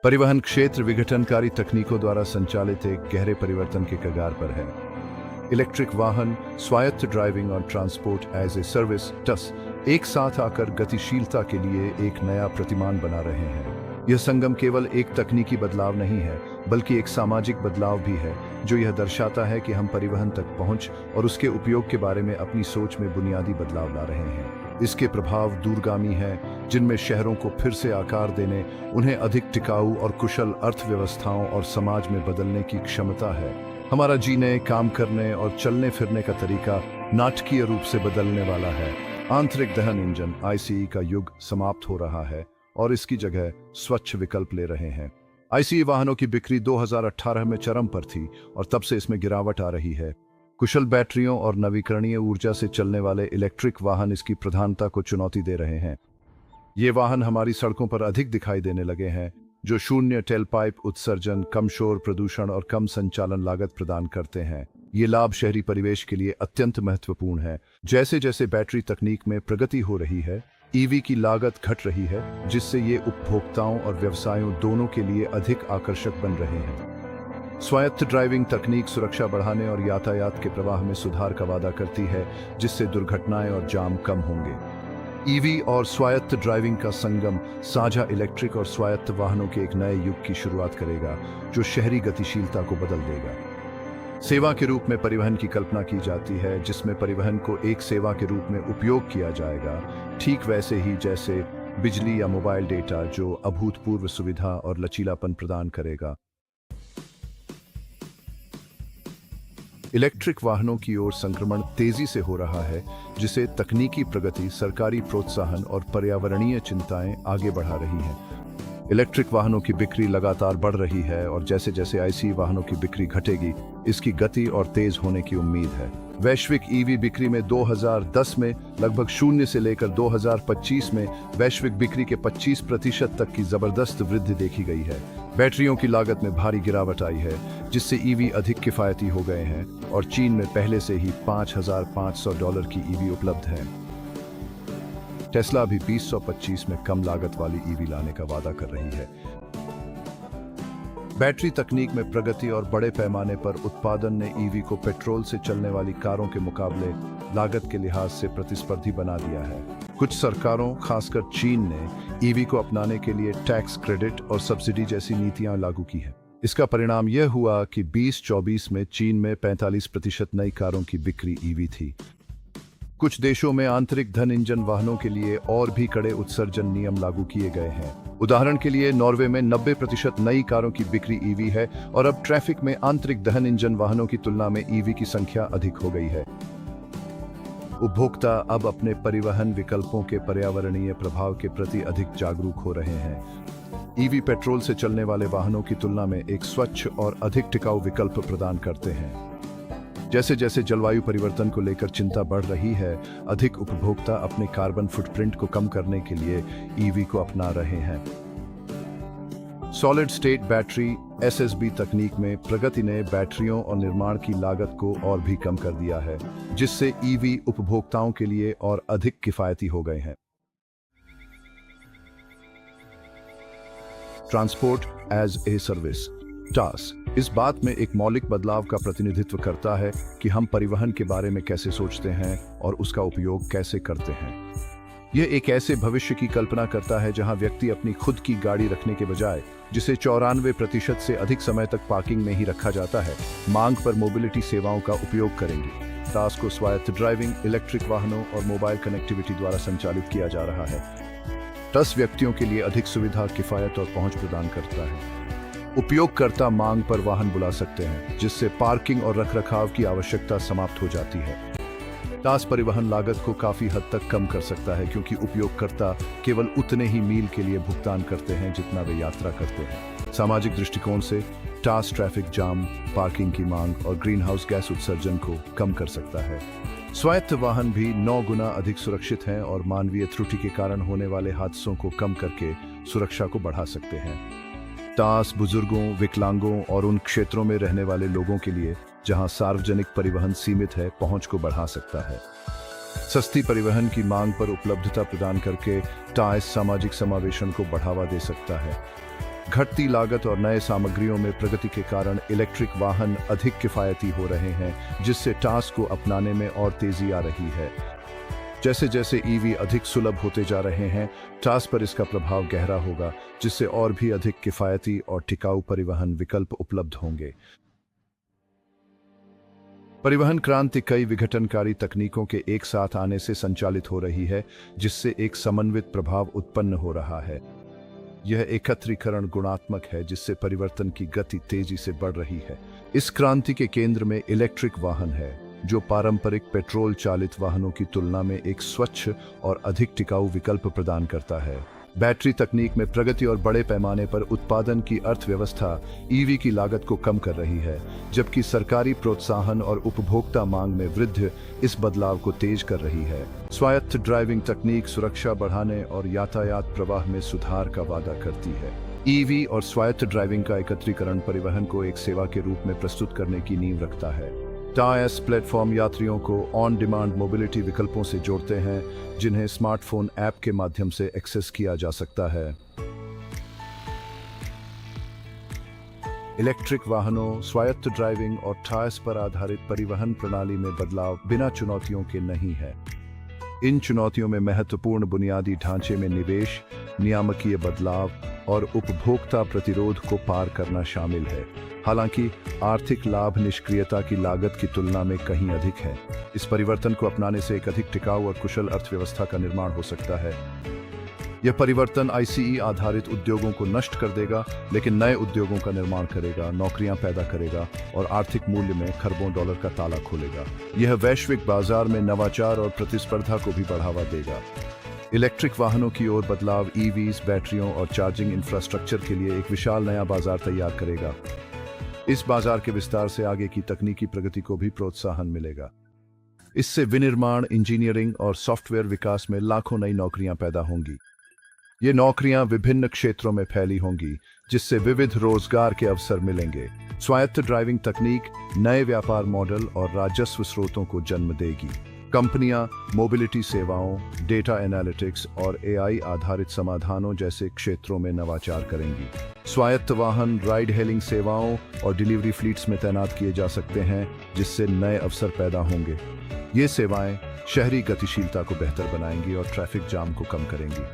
परिवहन क्षेत्र विघटनकारी तकनीकों द्वारा संचालित एक गहरे परिवर्तन के कगार पर है। इलेक्ट्रिक वाहन, स्वायत्त ड्राइविंग और ट्रांसपोर्ट एज ए सर्विस टस एक साथ आकर गतिशीलता के लिए एक नया प्रतिमान बना रहे हैं। यह संगम केवल एक तकनीकी बदलाव नहीं है, बल्कि एक सामाजिक बदलाव भी है, जो यह दर्शाता है कि हम परिवहन तक पहुंच और उसके उपयोग के बारे में अपनी सोच में बुनियादी बदलाव ला रहे हैं। इसके प्रभाव दूरगामी हैं, जिनमें शहरों को फिर से आकार देने, उन्हें अधिक टिकाऊ और कुशल अर्थव्यवस्थाओं और समाज में बदलने की क्षमता है। हमारा जीने, काम करने और चलने फिरने का तरीका नाटकीय रूप से बदलने वाला है। आंतरिक दहन इंजन आईसीई का युग समाप्त हो रहा है और इसकी जगह स्वच्छ विकल्प ले रहे हैं। आईसीई वाहनों की बिक्री 2018 में चरम पर थी और तब से इसमें गिरावट आ रही है। कुशल बैटरियों और नवीकरणीय ऊर्जा से चलने वाले इलेक्ट्रिक वाहन इसकी प्रधानता को चुनौती दे रहे हैं। ये वाहन हमारी सड़कों पर अधिक दिखाई देने लगे हैं, जो शून्य टेलपाइप उत्सर्जन, कम शोर प्रदूषण और कम संचालन लागत प्रदान करते हैं। ये लाभ शहरी परिवेश के लिए अत्यंत महत्वपूर्ण है। जैसे जैसे बैटरी तकनीक में प्रगति हो रही है, ईवी की लागत घट रही है, जिससे ये उपभोक्ताओं और व्यवसायों दोनों के लिए अधिक आकर्षक बन रहे हैं। स्वायत्त ड्राइविंग तकनीक सुरक्षा बढ़ाने और यातायात के प्रवाह में सुधार का वादा करती है, जिससे दुर्घटनाएं और जाम कम होंगे। ईवी और स्वायत्त ड्राइविंग का संगम साझा इलेक्ट्रिक और स्वायत्त वाहनों के एक नए युग की शुरुआत करेगा, जो शहरी गतिशीलता को बदल देगा। सेवा के रूप में परिवहन की कल्पना की जाती है, जिसमें परिवहन को एक सेवा के रूप में उपयोग किया जाएगा, ठीक वैसे ही जैसे बिजली या मोबाइल डेटा, जो अभूतपूर्व सुविधा और लचीलापन प्रदान करेगा। इलेक्ट्रिक वाहनों की ओर संक्रमण तेजी से हो रहा है, जिसे तकनीकी प्रगति, सरकारी प्रोत्साहन और पर्यावरणीय चिंताएं आगे बढ़ा रही हैं। इलेक्ट्रिक वाहनों की बिक्री लगातार बढ़ रही है और जैसे जैसे आईसी वाहनों की बिक्री घटेगी, इसकी गति और तेज होने की उम्मीद है। वैश्विक ईवी बिक्री में 2010 में लगभग 0 से लेकर 2025 में वैश्विक बिक्री के 25% तक की जबरदस्त वृद्धि देखी गई है। बैटरियों की लागत में भारी गिरावट आई है, जिससे ईवी अधिक किफायती हो गए हैं और चीन में पहले से ही $5,500 की ईवी उपलब्ध है। टेस्ला भी 2025 में कम लागत वाली ईवी लाने का वादा कर रही है। बैटरी तकनीक में प्रगति और बड़े पैमाने पर उत्पादन ने ईवी को पेट्रोल से चलने वाली कारों के मुकाबले लागत के लिहाज से प्रतिस्पर्धी बना दिया है। कुछ सरकारों, खासकर चीन ने ईवी को अपनाने के लिए टैक्स क्रेडिट और सब्सिडी जैसी नीतियां लागू की हैं। इसका परिणाम यह हुआ कि 2024 में चीन में 45% नई कारों की बिक्री ईवी थी। कुछ देशों में आंतरिक धन इंजन वाहनों के लिए और भी कड़े उत्सर्जन नियम लागू किए गए हैं। उदाहरण के लिए नॉर्वे में 90% नई कारों की बिक्री ईवी है और अब ट्रैफिक में आंतरिक दहन इंजन वाहनों की तुलना में ईवी की संख्या अधिक हो गई है। उपभोक्ता अब अपने परिवहन विकल्पों के पर्यावरणीय प्रभाव के प्रति अधिक जागरूक हो रहे हैं। ईवी पेट्रोल से चलने वाले वाहनों की तुलना में एक स्वच्छ और अधिक टिकाऊ विकल्प प्रदान करते हैं। जैसे जैसे जलवायु परिवर्तन को लेकर चिंता बढ़ रही है, अधिक उपभोक्ता अपने कार्बन फुटप्रिंट को कम करने के लिए ईवी को अपना रहे हैं। सॉलिड स्टेट बैटरी एसएसबी तकनीक में प्रगति ने बैटरियों और निर्माण की लागत को और भी कम कर दिया है, जिससे ईवी उपभोक्ताओं के लिए और अधिक किफायती हो गए हैं। ट्रांसपोर्ट एज ए सर्विस टास इस बात में एक मौलिक बदलाव का प्रतिनिधित्व करता है कि हम परिवहन के बारे में कैसे सोचते हैं और उसका उपयोग कैसे करते हैं। यह एक ऐसे भविष्य की कल्पना करता है जहां व्यक्ति अपनी खुद की गाड़ी रखने के बजाय, जिसे 94% से अधिक समय तक पार्किंग में ही रखा जाता है, मांग पर मोबिलिटी सेवाओं का उपयोग करेंगे। टास को स्वायत्त ड्राइविंग, इलेक्ट्रिक वाहनों और मोबाइल कनेक्टिविटी द्वारा संचालित किया जा रहा है। टस व्यक्तियों के लिए अधिक सुविधा, किफायत और पहुंच प्रदान करता है। उपयोगकर्ता मांग पर वाहन बुला सकते हैं, जिससे पार्किंग और रखरखाव की आवश्यकता समाप्त हो जाती है। टास परिवहन लागत को काफी हद तक कम कर सकता है, क्योंकि उपयोगकर्ता केवल उतने ही मील के लिए भुगतान करते हैं जितना वे यात्रा करते हैं। सामाजिक दृष्टिकोण से टास ट्रैफिक जाम, पार्किंग की मांग और ग्रीन हाउस गैस उत्सर्जन को कम कर सकता है। स्वायत्त वाहन भी 9 गुना अधिक सुरक्षित हैं और मानवीय त्रुटि के कारण होने वाले हादसों को कम करके सुरक्षा को बढ़ा सकते हैं। टास बुजुर्गों, विकलांगों और उन क्षेत्रों में रहने वाले लोगों के लिए जहां सार्वजनिक परिवहन सीमित है, पहुंच को बढ़ा सकता है। सस्ती परिवहन की मांग पर उपलब्धता प्रदान करके टास सामाजिक समावेशन को बढ़ावा दे सकता है। घटती लागत और नए सामग्रियों में प्रगति के कारण इलेक्ट्रिक वाहन अधिक किफ़ायती हो रहे हैं, जिससे टास्क को अपनाने में और तेजी आ रही है। जैसे जैसे ईवी अधिक सुलभ होते जा रहे हैं, टास्क पर इसका प्रभाव गहरा होगा, जिससे और भी अधिक किफ़ायती और टिकाऊ परिवहन विकल्प उपलब्ध होंगे। परिवहन क्रांति कई विघटनकारी तकनीकों के एक साथ आने से संचालित हो रही है, जिससे एक समन्वित प्रभाव उत्पन्न हो रहा है। यह एकत्रीकरण गुणात्मक है, जिससे परिवर्तन की गति तेजी से बढ़ रही है। इस क्रांति के केंद्र में इलेक्ट्रिक वाहन है, जो पारंपरिक पेट्रोल चालित वाहनों की तुलना में एक स्वच्छ और अधिक टिकाऊ विकल्प प्रदान करता है। बैटरी तकनीक में प्रगति और बड़े पैमाने पर उत्पादन की अर्थव्यवस्था ईवी की लागत को कम कर रही है, जबकि सरकारी प्रोत्साहन और उपभोक्ता मांग में वृद्धि इस बदलाव को तेज कर रही है। स्वायत्त ड्राइविंग तकनीक सुरक्षा बढ़ाने और यातायात प्रवाह में सुधार का वादा करती है। ईवी और स्वायत्त ड्राइविंग का एकत्रीकरण परिवहन को एक सेवा के रूप में प्रस्तुत करने की नींव रखता है। टाइस प्लेटफॉर्म यात्रियों को ऑन डिमांड मोबिलिटी विकल्पों से जोड़ते हैं, जिन्हें स्मार्टफोन ऐप के माध्यम से एक्सेस किया जा सकता है। इलेक्ट्रिक वाहनों, स्वायत्त ड्राइविंग और टाइस पर आधारित परिवहन प्रणाली में बदलाव बिना चुनौतियों के नहीं है। इन चुनौतियों में महत्वपूर्ण बुनियादी ढांचे में निवेश, नियामकीय बदलाव और उपभोक्ता प्रतिरोध को पार करना शामिल है। हालांकि आर्थिक लाभ निष्क्रियता की लागत की तुलना में कहीं अधिक है। इस परिवर्तन को अपनाने से एक अधिक टिकाऊ और कुशल अर्थव्यवस्था का निर्माण हो सकता है। यह परिवर्तन आईसीई आधारित उद्योगों को नष्ट कर देगा, लेकिन नए उद्योगों का निर्माण करेगा, नौकरियां पैदा करेगा और आर्थिक मूल्य में खरबों डॉलर का ताला खोलेगा। यह वैश्विक बाजार में नवाचार और प्रतिस्पर्धा को भी बढ़ावा देगा। इलेक्ट्रिक वाहनों की ओर बदलाव ईवीज, बैटरियों और चार्जिंग इंफ्रास्ट्रक्चर के लिए एक विशाल नया बाजार तैयार करेगा। इस बाजार के विस्तार से आगे की तकनीकी प्रगति को भी प्रोत्साहन मिलेगा। इससे विनिर्माण, इंजीनियरिंग और सॉफ्टवेयर विकास में लाखों नई नौकरियां पैदा होंगी। ये नौकरियां विभिन्न क्षेत्रों में फैली होंगी, जिससे विविध रोजगार के अवसर मिलेंगे। स्वायत्त ड्राइविंग तकनीक नए व्यापार मॉडल और राजस्व स्रोतों को जन्म देगी। कंपनियां मोबिलिटी सेवाओं, डेटा एनालिटिक्स और एआई आधारित समाधानों जैसे क्षेत्रों में नवाचार करेंगी। स्वायत्त वाहन राइड हेलिंग सेवाओं और डिलीवरी फ्लीट्स में तैनात किए जा सकते हैं, जिससे नए अवसर पैदा होंगे। ये सेवाएं शहरी गतिशीलता को बेहतर बनाएंगी और ट्रैफिक जाम को कम करेंगी।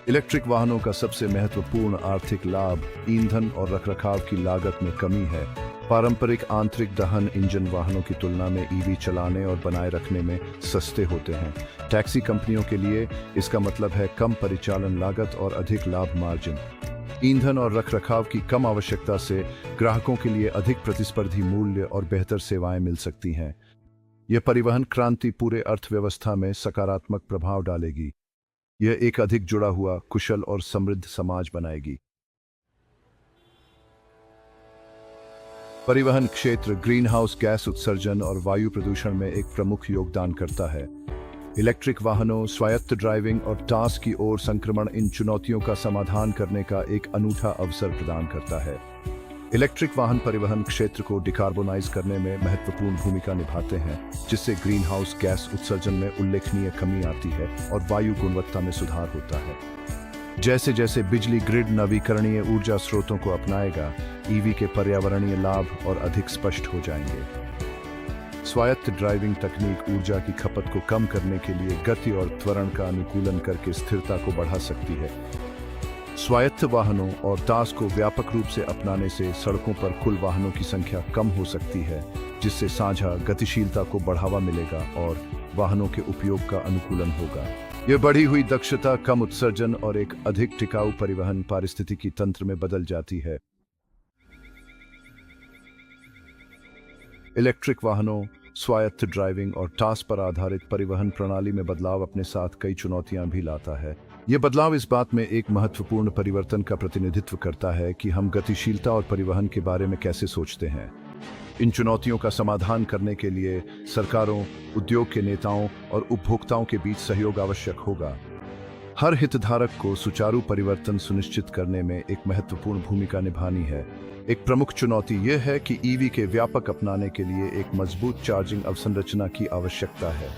इलेक्ट्रिक वाहनों का सबसे महत्वपूर्ण आर्थिक लाभ ईंधन और रखरखाव की लागत में कमी है। पारंपरिक आंतरिक दहन इंजन वाहनों की तुलना में ईवी चलाने और बनाए रखने में सस्ते होते हैं। टैक्सी कंपनियों के लिए इसका मतलब है कम परिचालन लागत और अधिक लाभ मार्जिन। ईंधन और रखरखाव की कम आवश्यकता से ग्राहकों के लिए अधिक प्रतिस्पर्धी मूल्य और बेहतर सेवाएं मिल सकती हैं। यह परिवहन क्रांति पूरे अर्थव्यवस्था में सकारात्मक प्रभाव डालेगी। यह एक अधिक जुड़ा हुआ, कुशल और समृद्ध समाज बनाएगी। परिवहन क्षेत्र ग्रीन हाउस गैस उत्सर्जन और वायु प्रदूषण में एक प्रमुख योगदान करता है। इलेक्ट्रिक वाहनों, स्वायत्त ड्राइविंग और टास्क की ओर संक्रमण इन चुनौतियों का समाधान करने का एक अनूठा अवसर प्रदान करता है। इलेक्ट्रिक वाहन परिवहन क्षेत्र को डिकार्बोनाइज करने में महत्वपूर्ण भूमिका निभाते हैं, जिससे ग्रीन हाउस गैस उत्सर्जन में उल्लेखनीय कमी आती है और वायु गुणवत्ता में सुधार होता है। जैसे जैसे बिजली ग्रिड नवीकरणीय ऊर्जा स्रोतों को अपनाएगा, ईवी के पर्यावरणीय लाभ और अधिक स्पष्ट हो जाएंगे। स्वायत्त ड्राइविंग तकनीक ऊर्जा की खपत को कम करने के लिए गति और त्वरण का अनुकूलन करके स्थिरता को बढ़ा सकती है। स्वायत्त वाहनों और टास्क को व्यापक रूप से अपनाने से सड़कों पर कुल वाहनों की संख्या कम हो सकती है, जिससे साझा गतिशीलता को बढ़ावा मिलेगा और वाहनों के उपयोग का अनुकूलन होगा। यह बढ़ी हुई दक्षता, कम उत्सर्जन और एक अधिक टिकाऊ परिवहन पारिस्थितिकी तंत्र में बदल जाती है। इलेक्ट्रिक वाहनों, स्वायत्त ड्राइविंग और टास्क पर आधारित परिवहन प्रणाली में बदलाव अपने साथ कई चुनौतियां भी लाता है। यह बदलाव इस बात में एक महत्वपूर्ण परिवर्तन का प्रतिनिधित्व करता है कि हम गतिशीलता और परिवहन के बारे में कैसे सोचते हैं। इन चुनौतियों का समाधान करने के लिए सरकारों, उद्योग के नेताओं और उपभोक्ताओं के बीच सहयोग आवश्यक होगा। हर हितधारक को सुचारू परिवर्तन सुनिश्चित करने में एक महत्वपूर्ण भूमिका निभानी है। एक प्रमुख चुनौती यह है कि ईवी के व्यापक अपनाने के लिए एक मजबूत चार्जिंग अवसंरचना की आवश्यकता है।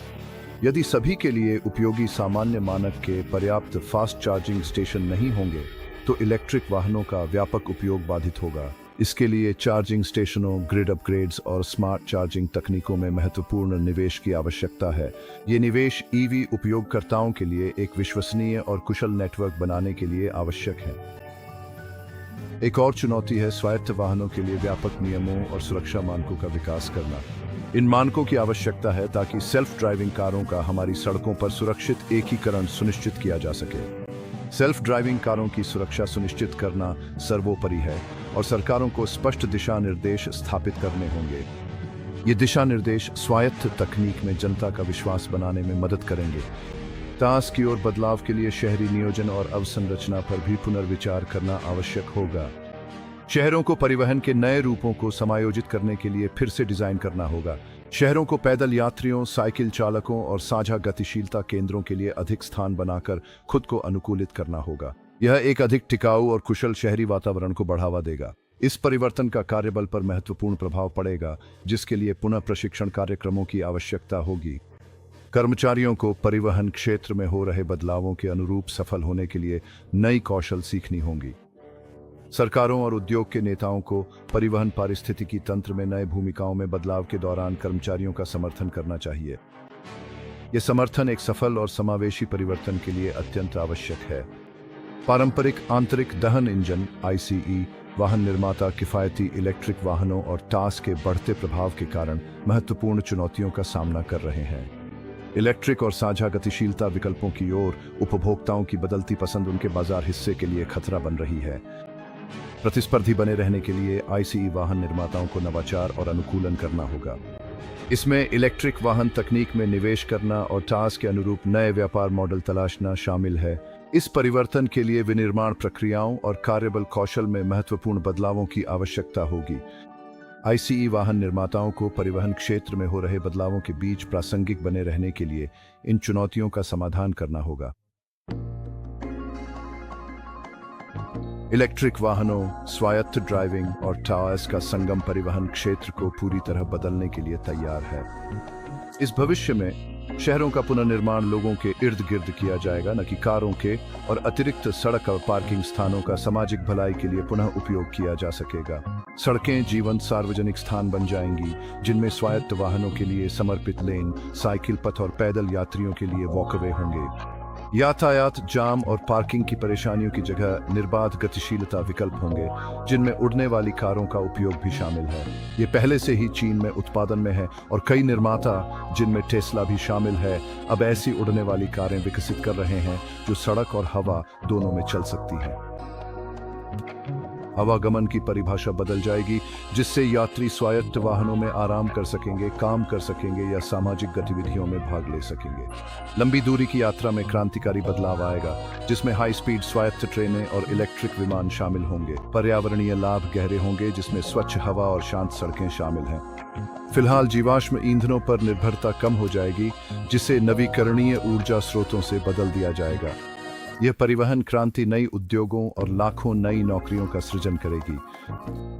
यदि सभी के लिए उपयोगी सामान्य मानक के पर्याप्त फास्ट चार्जिंग स्टेशन नहीं होंगे, तो इलेक्ट्रिक वाहनों का व्यापक उपयोग बाधित होगा। इसके लिए चार्जिंग स्टेशनों, ग्रिड अपग्रेड्स और स्मार्ट चार्जिंग तकनीकों में महत्वपूर्ण निवेश की आवश्यकता है। ये निवेश ईवी उपयोगकर्ताओं के लिए एक विश्वसनीय और कुशल नेटवर्क बनाने के लिए आवश्यक है। एक और चुनौती है स्वायत्त वाहनों के लिए व्यापक नियमों और सुरक्षा मानकों का विकास करना। इन मानकों की आवश्यकता है ताकि सेल्फ ड्राइविंग कारों का हमारी सड़कों पर सुरक्षित एकीकरण सुनिश्चित किया जा सके। सेल्फ ड्राइविंग कारों की सुरक्षा सुनिश्चित करना सर्वोपरि है और सरकारों को स्पष्ट दिशा निर्देश स्थापित करने होंगे। ये दिशा निर्देश स्वायत्त तकनीक में जनता का विश्वास बनाने में मदद करेंगे। टास्क की ओर बदलाव के लिए शहरी नियोजन और अवसंरचना पर भी पुनर्विचार करना आवश्यक होगा। शहरों को परिवहन के नए रूपों को समायोजित करने के लिए फिर से डिजाइन करना होगा। शहरों को पैदल यात्रियों, साइकिल चालकों और साझा गतिशीलता केंद्रों के लिए अधिक स्थान बनाकर खुद को अनुकूलित करना होगा। यह एक अधिक टिकाऊ और कुशल शहरी वातावरण को बढ़ावा देगा। इस परिवर्तन का कार्यबल पर महत्वपूर्ण प्रभाव पड़ेगा, जिसके लिए पुनः प्रशिक्षण कार्यक्रमों की आवश्यकता होगी। कर्मचारियों को परिवहन क्षेत्र में हो रहे बदलावों के अनुरूप सफल होने के लिए नई कौशल सीखनी होंगी। सरकारों और उद्योग के नेताओं को परिवहन पारिस्थितिकी तंत्र में नए भूमिकाओं में बदलाव के दौरान कर्मचारियों का समर्थन करना चाहिए। यह समर्थन एक सफल और समावेशी परिवर्तन के लिए अत्यंत आवश्यक है। पारंपरिक आंतरिक दहन इंजन (ICE) वाहन निर्माता किफायती इलेक्ट्रिक वाहनों और टास्क के बढ़ते प्रभाव के कारण महत्वपूर्ण चुनौतियों का सामना कर रहे हैं। इलेक्ट्रिक और साझा गतिशीलता विकल्पों की ओर उपभोक्ताओं की बदलती पसंद उनके बाजार हिस्से के लिए खतरा बन रही है। प्रतिस्पर्धी बने रहने के लिए ICE वाहन निर्माताओं को नवाचार और अनुकूलन करना होगा। इसमें इलेक्ट्रिक वाहन तकनीक में निवेश करना और टास्क के अनुरूप नए व्यापार मॉडल तलाशना शामिल है। इस परिवर्तन के लिए विनिर्माण प्रक्रियाओं और कार्यबल कौशल में महत्वपूर्ण बदलावों की आवश्यकता होगी। ICE वाहन निर्माताओं को परिवहन क्षेत्र में हो रहे बदलावों के बीच प्रासंगिक बने रहने के लिए इन चुनौतियों का समाधान करना होगा। इलेक्ट्रिक वाहनों, स्वायत्त ड्राइविंग और टावर्स का संगम परिवहन क्षेत्र को पूरी तरह बदलने के लिए तैयार है। इस भविष्य में शहरों का पुनर्निर्माण लोगों के इर्द गिर्द किया जाएगा, न कि कारों के, और अतिरिक्त सड़क और पार्किंग स्थानों का सामाजिक भलाई के लिए पुनः उपयोग किया जा सकेगा। सड़कें जीवंत सार्वजनिक स्थान बन जाएंगी, जिनमें स्वायत्त वाहनों के लिए समर्पित लेन, साइकिल पथ और पैदल यात्रियों के लिए वॉकवे होंगे। यातायात जाम और पार्किंग की परेशानियों की जगह निर्बाध गतिशीलता विकल्प होंगे, जिनमें उड़ने वाली कारों का उपयोग भी शामिल है। ये पहले से ही चीन में उत्पादन में है और कई निर्माता, जिनमें टेस्ला भी शामिल है, अब ऐसी उड़ने वाली कारें विकसित कर रहे हैं जो सड़क और हवा दोनों में चल सकती हैं। आवागमन की परिभाषा बदल जाएगी, जिससे यात्री स्वायत्त वाहनों में आराम कर सकेंगे, काम कर सकेंगे या सामाजिक गतिविधियों में भाग ले सकेंगे। लंबी दूरी की यात्रा में क्रांतिकारी बदलाव आएगा, जिसमें हाई स्पीड स्वायत्त ट्रेनें और इलेक्ट्रिक विमान शामिल होंगे। पर्यावरणीय लाभ गहरे होंगे, जिसमें स्वच्छ हवा और शांत सड़कें शामिल हैं। फिलहाल जीवाश्म ईंधनों पर निर्भरता कम हो जाएगी, जिसे नवीकरणीय ऊर्जा स्रोतों से बदल दिया जाएगा। यह परिवहन क्रांति नई उद्योगों और लाखों नई नौकरियों का सृजन करेगी।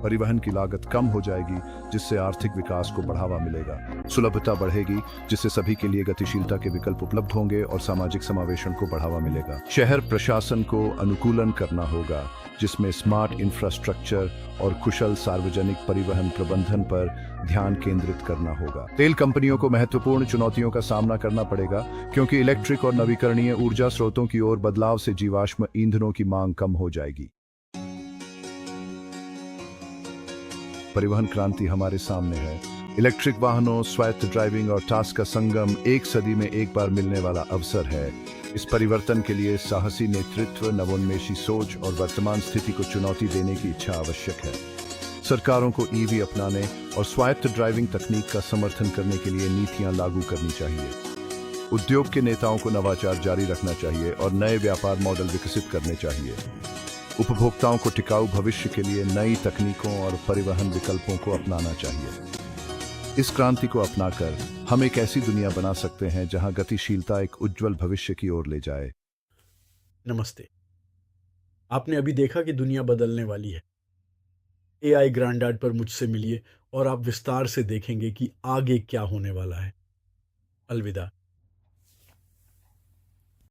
परिवहन की लागत कम हो जाएगी, जिससे आर्थिक विकास को बढ़ावा मिलेगा। सुलभता बढ़ेगी, जिससे सभी के लिए गतिशीलता के विकल्प उपलब्ध होंगे और सामाजिक समावेशन को बढ़ावा मिलेगा। शहर प्रशासन को अनुकूलन करना होगा, जिसमें स्मार्ट इंफ्रास्ट्रक्चर और कुशल सार्वजनिक परिवहन प्रबंधन पर ध्यान केंद्रित करना होगा। तेल कंपनियों को महत्वपूर्ण चुनौतियों का सामना करना पड़ेगा, क्योंकि इलेक्ट्रिक और नवीकरणीय ऊर्जा स्रोतों की ओर बदलाव से जीवाश्म ईंधनों की मांग कम हो जाएगी। परिवहन क्रांति हमारे सामने है। इलेक्ट्रिक वाहनों, स्वायत्त ड्राइविंग और टास्क का संगम एक सदी में एक बार मिलने वाला अवसर है। इस परिवर्तन के लिए साहसी नेतृत्व, नवोन्मेषी सोच और वर्तमान स्थिति को चुनौती देने की इच्छा आवश्यक है। सरकारों को ईवी अपनाने और स्वायत्त ड्राइविंग तकनीक का समर्थन करने के लिए नीतियां लागू करनी चाहिए। उद्योग के नेताओं को नवाचार जारी रखना चाहिए और नए व्यापार मॉडल विकसित करने चाहिए। उपभोक्ताओं को टिकाऊ भविष्य के लिए नई तकनीकों और परिवहन विकल्पों को अपनाना चाहिए। इस क्रांति को अपनाकर हम एक ऐसी दुनिया बना सकते हैं जहां गतिशीलता एक उज्जवल भविष्य की ओर ले जाए। नमस्ते। आपने अभी देखा कि दुनिया बदलने वाली है। AI ग्रैंडडैड पर मुझसे मिलिए और आप विस्तार से देखेंगे कि आगे क्या होने वाला है। अलविदा।